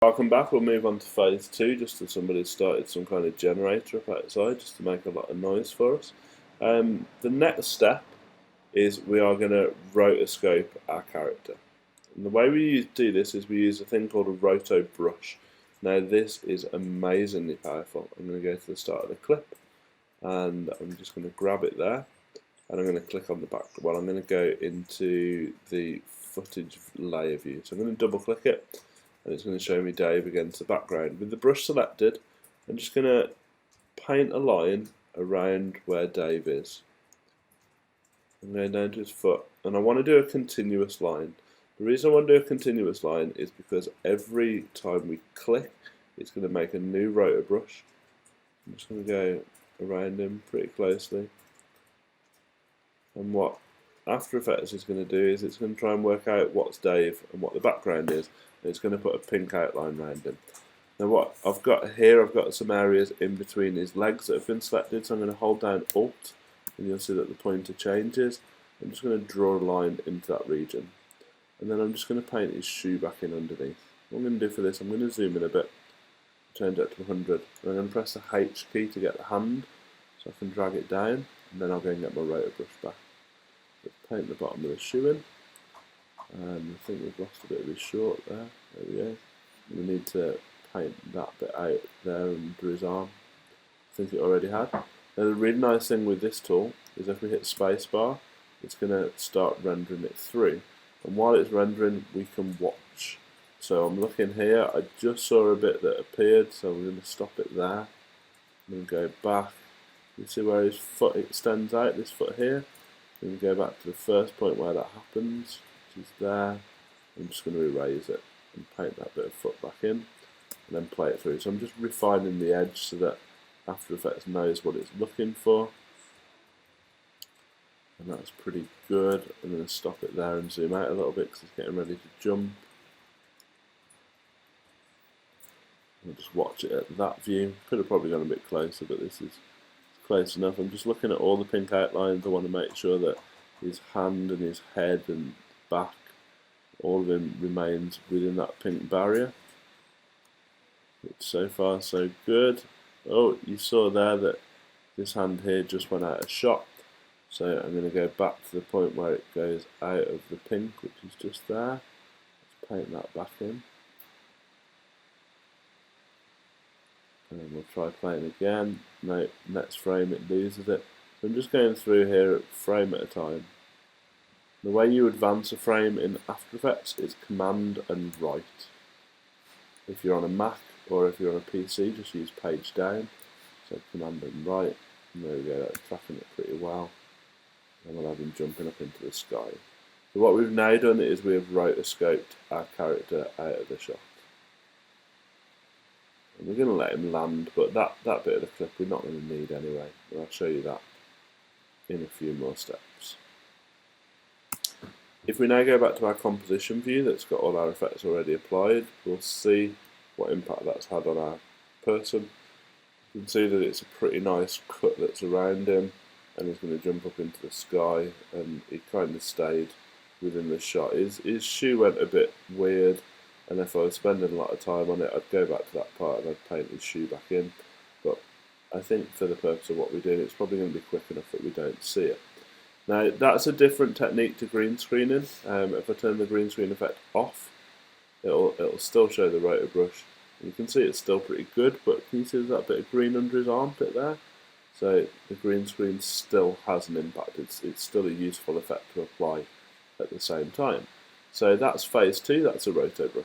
Welcome back. We'll move on to phase 2, just as somebody started some kind of generator up outside, just to make a lot of noise for us. The next step is we are going to rotoscope our character. And the way we do this is we use a thing called a roto brush. Now this is amazingly powerful. I'm going to go to the start of the clip, and I'm just going to grab it there, and I'm going to click on the back. Well, I'm going to go into the footage layer view. So I'm going to double click it, and it's going to show me Dave against the background. With the brush selected, I'm just going to paint a line around where Dave is. I'm going down to his foot, and I want to do a continuous line. The reason I want to do a continuous line is because every time we click, it's going to make a new rotor brush. I'm just going to go around him pretty closely. And what After Effects is going to do is it's going to try and work out what's Dave and what the background is. It's going to put a pink outline around him. Now what I've got here, I've got some areas in between his legs that have been selected, so I'm going to hold down Alt, and you'll see that the pointer changes. I'm just going to draw a line into that region, and then I'm just going to paint his shoe back in underneath. What I'm going to do for this, I'm going to zoom in a bit, change that to 100, and I'm going to press the H key to get the hand, so I can drag it down, and then I'll go and get my rotor brush back. Let's paint the bottom of the shoe in. And I think we've lost a bit of his short there. There we go. We need to paint that bit out there under his arm. I think it already had. Now the really nice thing with this tool is if we hit spacebar, it's going to start rendering it through. And while it's rendering, we can watch. So I'm looking here, I just saw a bit that appeared, so we're going to stop it there. I'm going to go back. You see where his foot extends out, this foot here? I'm going to go back to the first point where that happens. Is there. I'm just going to erase it and paint that bit of foot back in, and then play it through. So I'm just refining the edge so that After Effects knows what it's looking for, and that's pretty good. I'm going to stop it there and zoom out a little bit because it's getting ready to jump. I'll just watch it at that view. Could have probably gone a bit closer, but this is close enough. I'm just looking at all the pink outlines. I want to make sure that his hand and his head and back, all of him remains within that pink barrier. It's so far so good. Oh, you saw there that this hand here just went out of shot, so I'm going to go back to the point where it goes out of the pink, which is just there. Let's paint that back in, and then we'll try playing again. No, next frame it loses it. So I'm just going through here frame at a time. The way you advance a frame in After Effects is Command and Right. If you're on a Mac or if you're on a PC, just use page down. So Command and Right. And there we go, that's tracking it pretty well. And we'll have him jumping up into the sky. So what we've now done is we've rotoscoped our character out of the shot. And we're going to let him land, but that bit of the clip we're not going to need anyway. And I'll show you that in a few more steps. If we now go back to our composition view that's got all our effects already applied, we'll see what impact that's had on our person. You can see that it's a pretty nice cut that's around him, and he's going to jump up into the sky, and he kind of stayed within the shot. His shoe went a bit weird, and if I was spending a lot of time on it, I'd go back to that part and I'd paint his shoe back in. But I think for the purpose of what we're doing, it's probably going to be quick enough that we don't see it. Now that's a different technique to green screening. If I turn the green screen effect off, it'll still show the rotor brush. And you can see it's still pretty good, but can you see there's that bit of green under his armpit there? So the green screen still has an impact. It's still a useful effect to apply at the same time. So that's phase 2. That's a roto brush.